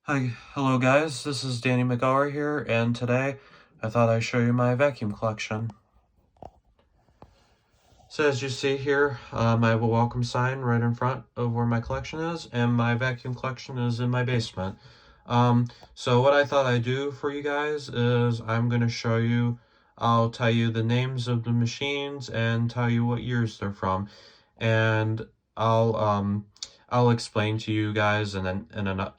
Hi, hello guys, this is Danny McGower here, and today I thought I'd show you my vacuum collection. So as you see here, I have a welcome sign right in front of where my collection is, and my vacuum collection is in my basement. So what I thought I'd do for you guys is I'll tell you the names of the machines and tell you what years they're from, and I'll um I'll explain to you guys another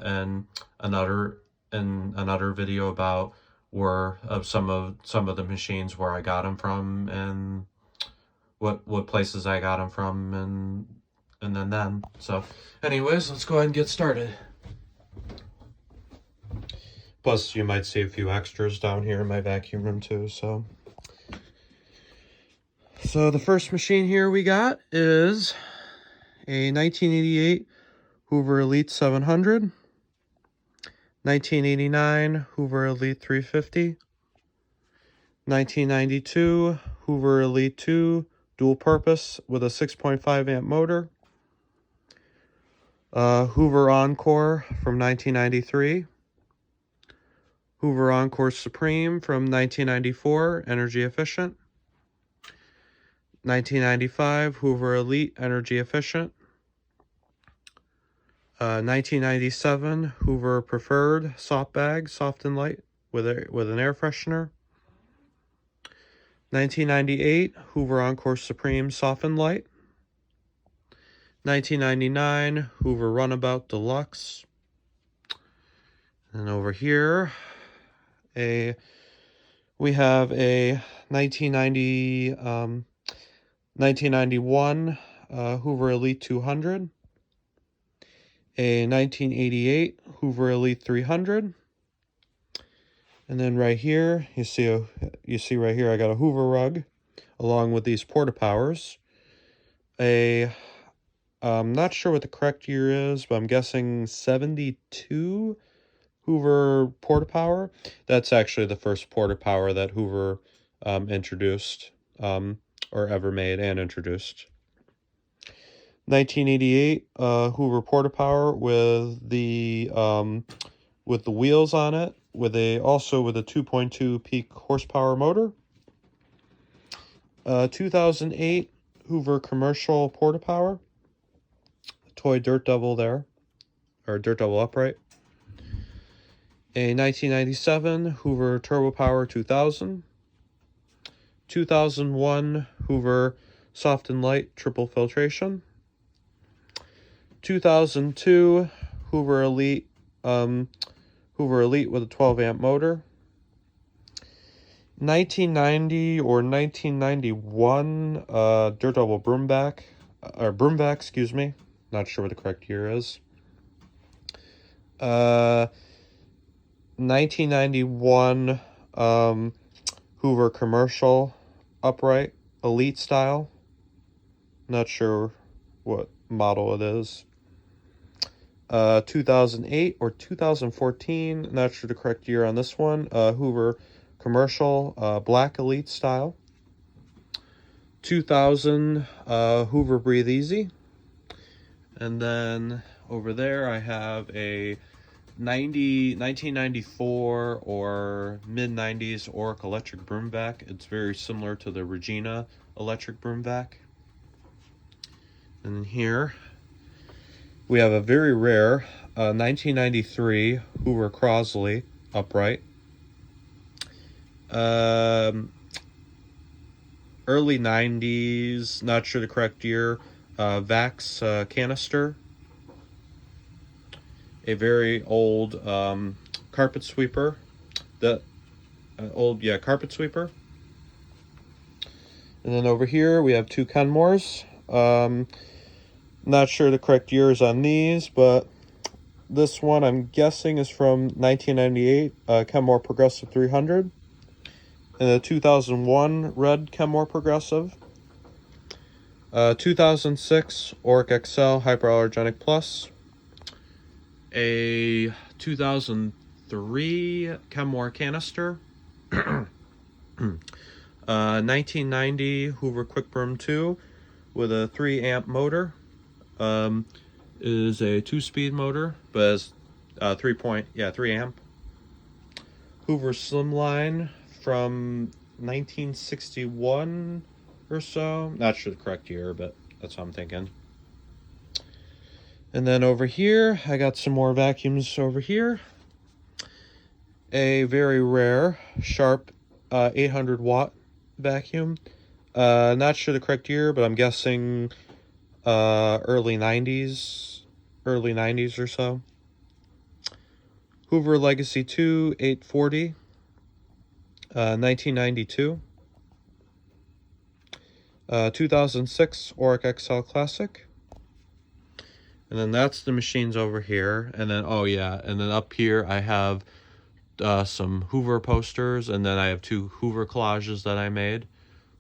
another video about where of some of the machines where I got them from and what places I got them from and then. So anyways, let's go ahead and get started. Plus you might see a few extras down here in my vacuum room too. So the first machine here we got is a 1988 Hoover Elite 700, 1989 Hoover Elite 350, 1992 Hoover Elite 2 dual purpose with a 6.5 amp motor, Hoover Encore from 1993, Hoover Encore Supreme from 1994, energy efficient, 1995 Hoover Elite, energy efficient, 1997 Hoover Preferred soft bag, soft and light with an air freshener, 1998 Hoover Encore Supreme soft and light, 1999 Hoover Runabout Deluxe, and over here we have a 1991 Hoover Elite 200, a 1988 Hoover Elite 300, and then right here you see right here I got a Hoover rug along with these porta powers. I'm not sure what the correct year is, but I'm guessing 72 Hoover porta power. That's actually the first porta power that Hoover introduced or ever made and introduced. 1988 Hoover porta power with the wheels on it, also with a 2.2 peak horsepower motor. 2008 Hoover commercial porta power, toy Dirt Devil there, or Dirt Devil upright. A 1997 Hoover Turbo Power 2000, 2001 Hoover Soft and Light Triple Filtration, 2002 Hoover Elite with a 12 amp motor, 1990 or 1991 Dirt Devil Broomvac, excuse me, not sure what the correct year is. 1991 Hoover commercial upright elite style, not sure what model it is. 2008 or 2014, not sure the correct year on this one. Hoover commercial black elite style. 2000 Hoover Breathe Easy. And then over there I have a 1994 or mid-90s Oric electric broom vac. It's very similar to the Regina electric broom vac. And here we have a very rare 1993 Hoover Crosley upright. Early 90s, not sure the correct year, Vax canister. A very old carpet sweeper. Carpet sweeper. And then over here we have two Kenmores. Not sure the correct years on these, but this one I'm guessing is from 1998 Kenmore Progressive 300. And the 2001 red Kenmore Progressive. 2006 Oric XL Hyperallergenic Plus. A 2003 Kenmore Canister. 1990 Hoover Quick Broom 2 with a 3 amp motor. Is a 2-speed motor, but 3 amp. Hoover Slimline from 1961 or so. Not sure the correct year, but that's what I'm thinking. And then over here, I got some more vacuums over here. A very rare, Sharp 800 watt vacuum. Not sure the correct year, but I'm guessing early 90s or so. Hoover Legacy 2 840, 1992. 2006 Auric XL Classic. And then that's the machines over here. And then, oh yeah, and then up here I have some Hoover posters, and then I have 2 Hoover collages that I made.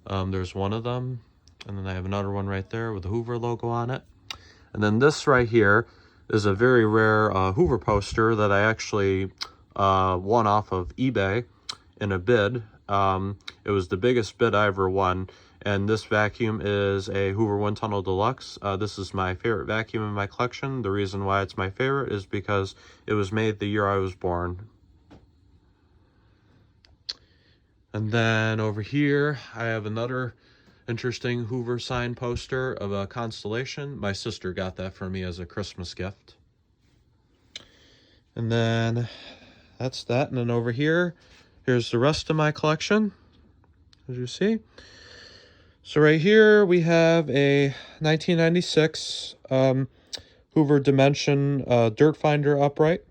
There's one of them, and then I have another one right there with the Hoover logo on it. And then this right here is a very rare Hoover poster that I actually won off of eBay in a bid. It was the biggest bid I ever won. And this vacuum is a Hoover Wind Tunnel Deluxe. This is my favorite vacuum in my collection. The reason why it's my favorite is because it was made the year I was born. And then over here, I have another interesting Hoover sign poster of a constellation. My sister got that for me as a Christmas gift. And then that's that. And then over here, here's the rest of my collection, as you see. So right here we have a 1996 Hoover Dimension Dirt Finder upright.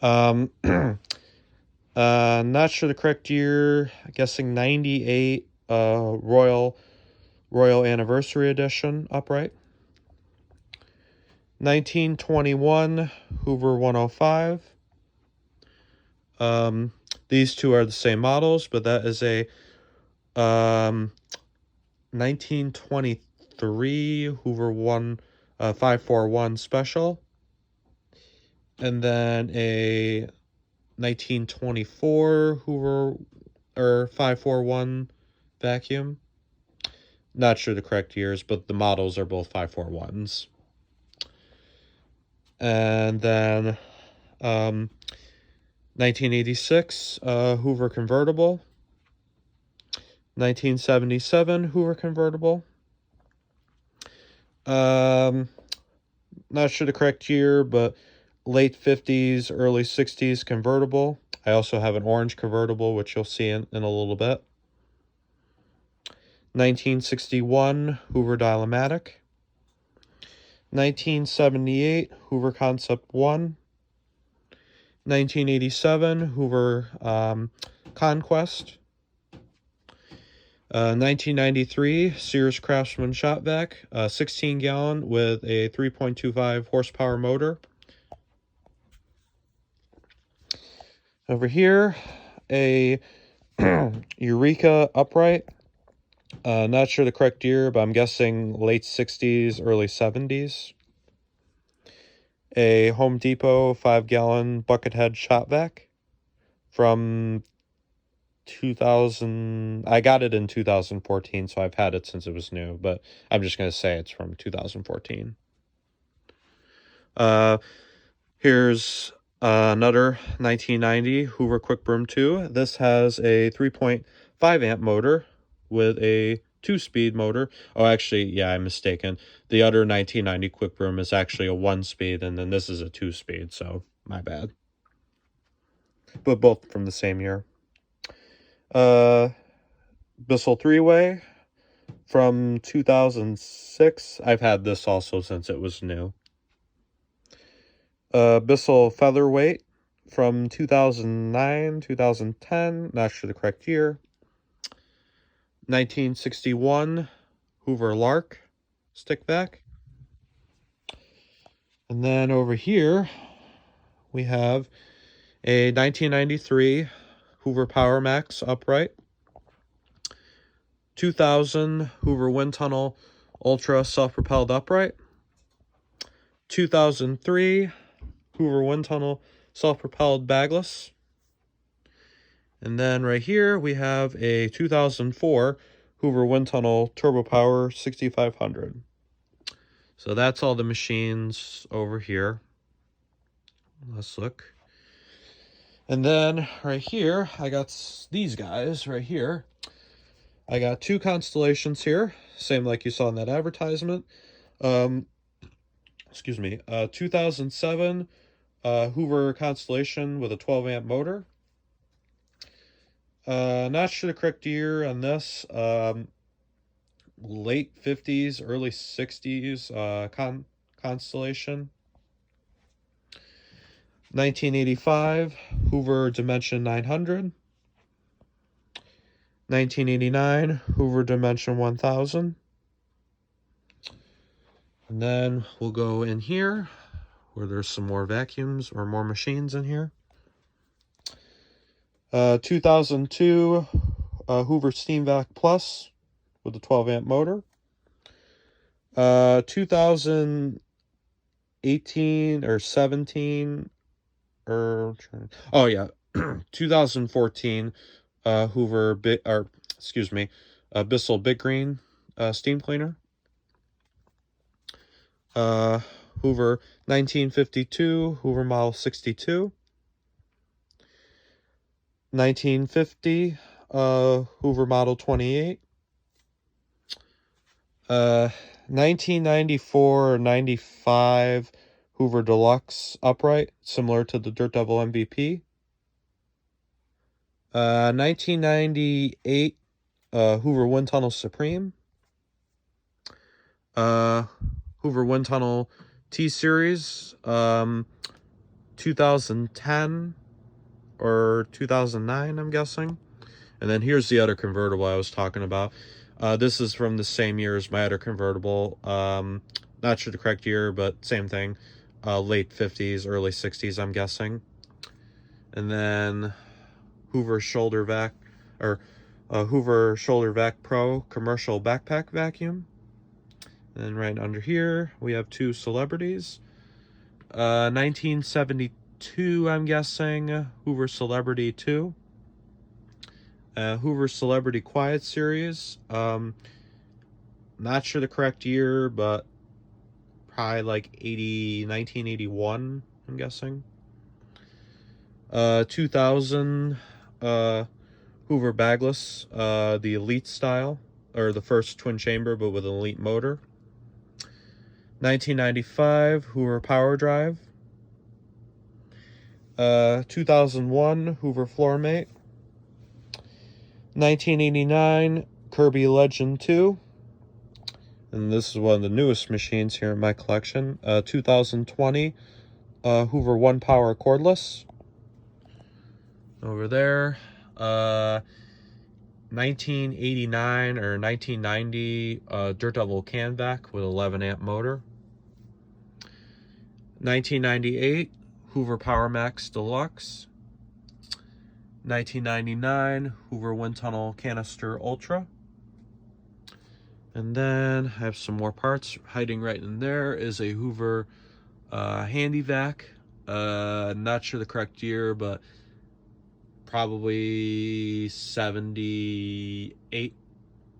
Not sure the correct year. I'm guessing 98 Royal Anniversary Edition upright. 1921 Hoover 105. These two are the same models, but that is a 1923 Hoover 541 Special, and then a 1924 Hoover 541 vacuum. Not sure the correct years, but the models are both 541s. And then 1986 Hoover convertible. 1977 Hoover convertible. Not sure the correct year, but late 50s, early 60s convertible. I also have an orange convertible, which you'll see in a little bit. 1961 Hoover Dial-O-Matic. 1978 Hoover Concept 1. 1987 Hoover Conquest. 1993 Sears Craftsman Shop Vac, 16 gallon with a 3.25 horsepower motor. Over here, a Eureka upright. Not sure the correct year, but I'm guessing late 60s, early 70s. A Home Depot 5-gallon buckethead shop vac from 2000. I got it in 2014, so I've had it since it was new, but I'm just going to say it's from 2014. Here's another 1990 Hoover Quick Broom 2. This has a 3.5 amp motor with a 2-speed motor. Oh, actually, yeah, I'm mistaken. The other 1990 Quick Broom is actually a 1-speed, and then this is a 2-speed, so my bad. But both from the same year. Bissell 3-way from 2006. I've had this also since it was new. Bissell Featherweight from 2009, 2010. Not sure the correct year. 1961 Hoover Lark stick vac. And then over here we have a 1993 Hoover Power Max upright. 2000 Hoover Wind Tunnel Ultra self-propelled upright. 2003 Hoover Wind Tunnel self-propelled bagless. And then right here we have a 2004 Hoover Wind Tunnel Turbo Power 6500. So that's all the machines over here. Let's look. And then right here, I got these guys right here. I got two constellations here, same like you saw in that advertisement. Excuse me, 2007 Hoover Constellation with a 12 amp motor. Not sure the correct year on this. Late 50s, early 60s Constellation. 1985 Hoover Dimension 900. 1989 Hoover Dimension 1000. And then we'll go in here where there's some more vacuums or more machines in here. 2002 Hoover Steam Vac Plus with a 12 amp motor. 2018 or 17 or 2014 Hoover Bissell Big Green steam cleaner. Hoover 1952 Hoover Model 62. 1950 Hoover Model 28. 1994 or 95 Hoover Deluxe upright, similar to the Dirt Devil MVP. 1998 Hoover Wind Tunnel Supreme. Hoover Wind Tunnel T-Series, 2010 or 2009, I'm guessing. And then here's the other convertible I was talking about. This is from the same year as my other convertible. Not sure the correct year, but same thing. Late 50s, early 60s, I'm guessing. And then Hoover Shoulder Vac, or Hoover Shoulder Vac Pro Commercial Backpack Vacuum. And then right under here, we have two celebrities. 1972, I'm guessing, Hoover Celebrity 2. Hoover Celebrity Quiet Series. Not sure the correct year, but probably like 1981, I'm guessing. 2000 Hoover Bagless, the Elite style, or the first twin chamber, but with an Elite motor. 1995 Hoover Power Drive. 2001 Hoover Floormate. 1989 Kirby Legend 2. And this is one of the newest machines here in my collection. 2020 Hoover One Power Cordless. Over there. 1989 or 1990 Dirt Devil Can Vac with 11 amp motor. 1998 Hoover Power Max Deluxe. 1999 Hoover Wind Tunnel Canister Ultra. And then I have some more parts. Hiding right in there is a Hoover Handy Vac. Not sure the correct year, but probably 78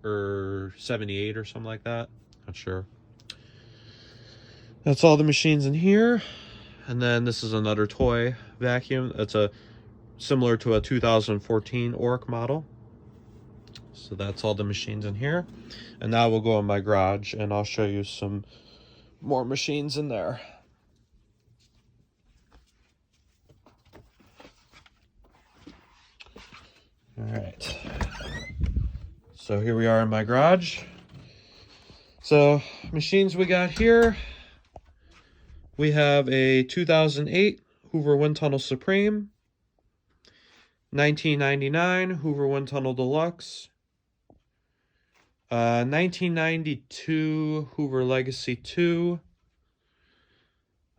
or 78 or something like that. Not sure. That's all the machines in here. And then this is another toy vacuum. It's similar to a 2014 Oric model. So that's all the machines in here. And now we'll go in my garage and I'll show you some more machines in there. All right. So here we are in my garage. So machines we got here. We have a 2008 Hoover Wind Tunnel Supreme. 1999 Hoover Wind Tunnel Deluxe. 1992 Hoover Legacy 2.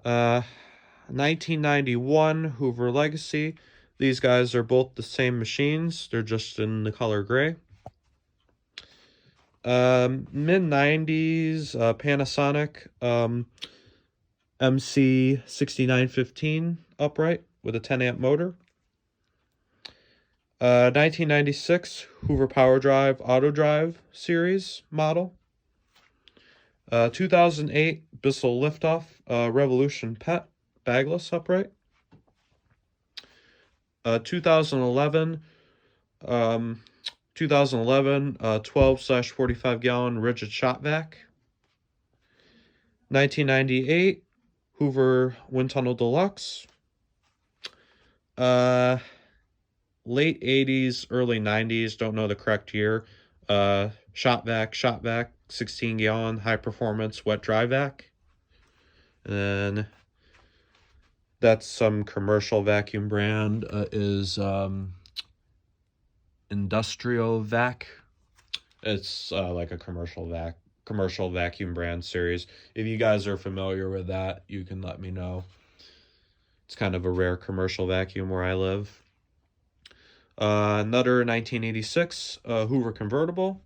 1991 Hoover Legacy. These guys are both the same machines. They're just in the color gray. Mid-90s Panasonic MC6915 upright with a 10 amp motor. 1996 Hoover Power Drive Auto Drive series model. 2008 Bissell Liftoff Revolution Pet bagless upright. 2011, um, 12/45 gallon rigid shop vac. 1998 Hoover Wind Tunnel Deluxe. Uh, Late 80s, early 90s, don't know the correct year. Shop vac, 16 gallon high performance wet dry vac. And then that's some commercial vacuum brand, is Industrial Vac. It's like a commercial vacuum brand series. If you guys are familiar with that, you can let me know. It's kind of a rare commercial vacuum where I live. Another 1986 Hoover convertible.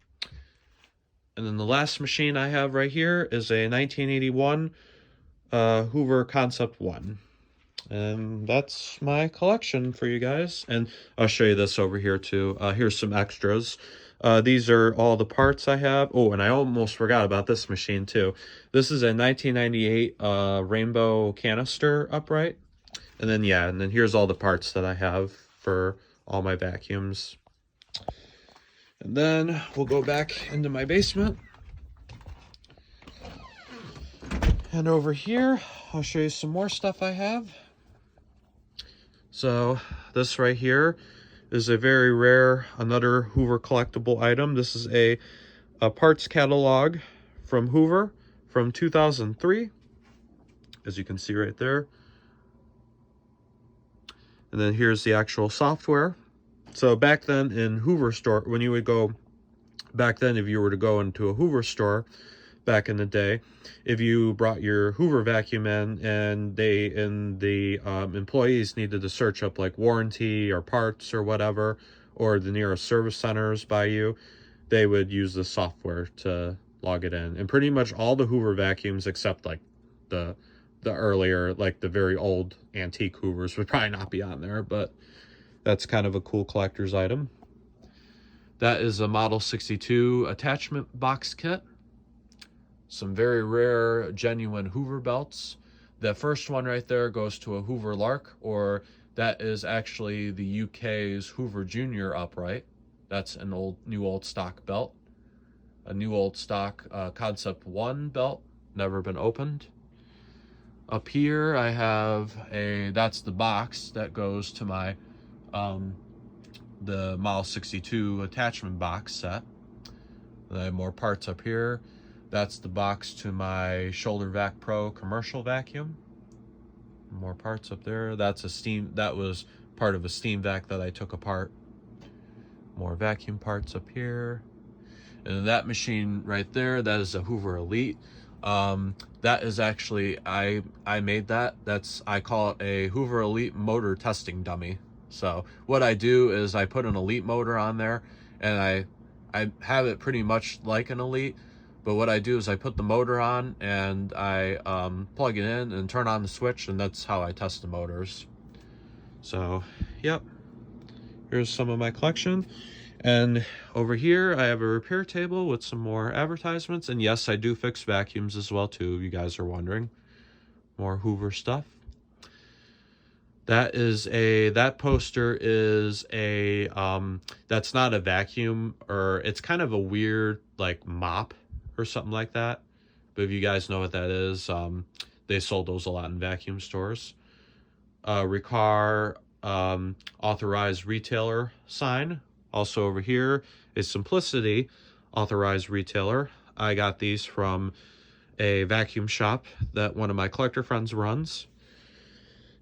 And then the last machine I have right here is a 1981 Hoover Concept 1. And that's my collection for you guys. And I'll show you this over here too. Here's some extras. These are all the parts I have. Oh, and I almost forgot about this machine too. This is a 1998 Rainbow Canister upright. And then, yeah, and then here's all the parts that I have for all my vacuums. And then we'll go back into my basement. And over here, I'll show you some more stuff I have. So this right here is a very rare, another Hoover collectible item. This is a parts catalog from Hoover from 2003, as you can see right there. And then here's the actual software. So back then in Hoover store, when you would go, back then if you were to go into a Hoover store, back in the day, if you brought your Hoover vacuum in and the employees needed to search up like warranty or parts or whatever, or the nearest service centers by you, they would use the software to log it in. And pretty much all the Hoover vacuums, except like the earlier, like the very old antique Hoovers, would probably not be on there, but that's kind of a cool collector's item. That is a Model 62 attachment box kit. Some very rare, genuine Hoover belts. The first one right there goes to a Hoover Lark, or that is actually the UK's Hoover Junior upright. That's an new old stock belt. A new old stock Concept 1 belt, never been opened. Up here I have that's the box that goes to my the Model 62 attachment box set. And I have more parts up here. That's the box to my Shoulder Vac Pro commercial vacuum. More parts up there. That was part of a steam vac that I took apart. More vacuum parts up here. And that machine right there, that is a Hoover Elite. That is actually, I made that. I call it a Hoover Elite motor testing dummy. So what I do is I put an Elite motor on there, and I have it pretty much like an Elite. But what I do is I put the motor on and I plug it in and turn on the switch, and that's how I test the motors. So, yep. Here's some of my collection. And over here, I have a repair table with some more advertisements. And yes, I do fix vacuums as well, too, if you guys are wondering. More Hoover stuff. That poster is that's not a vacuum, or it's kind of a weird, like, mop or something like that. But if you guys know what that is, they sold those a lot in vacuum stores. Riccar authorized retailer sign. Also over here is Simplicity authorized retailer. I got these from a vacuum shop that one of my collector friends runs.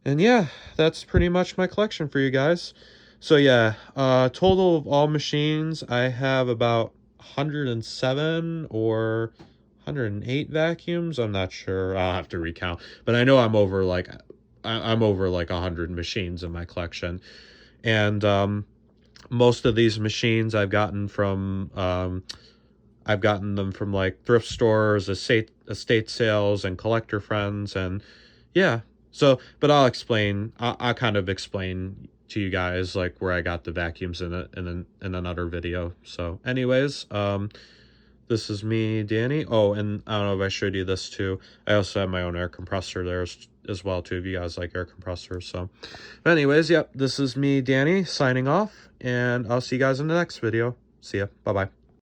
And yeah, that's pretty much my collection for you guys. So yeah, total of all machines, I have about 107 or 108 vacuums. I'm not sure. I'll have to recount. But I know I'm over like 100 machines in my collection. And most of these machines I've gotten them from like thrift stores, estate sales, and collector friends. And yeah. So, but I'll kind of explain to you guys like where I got the vacuums in another video. So anyways, this is me, Danny. Oh, and I don't know if I showed you this too. I also have my own air compressor there as well too, if you guys like air compressors. So, but anyways, yep, this is me, Danny, signing off, and I'll see you guys in the next video. See ya. Bye-bye.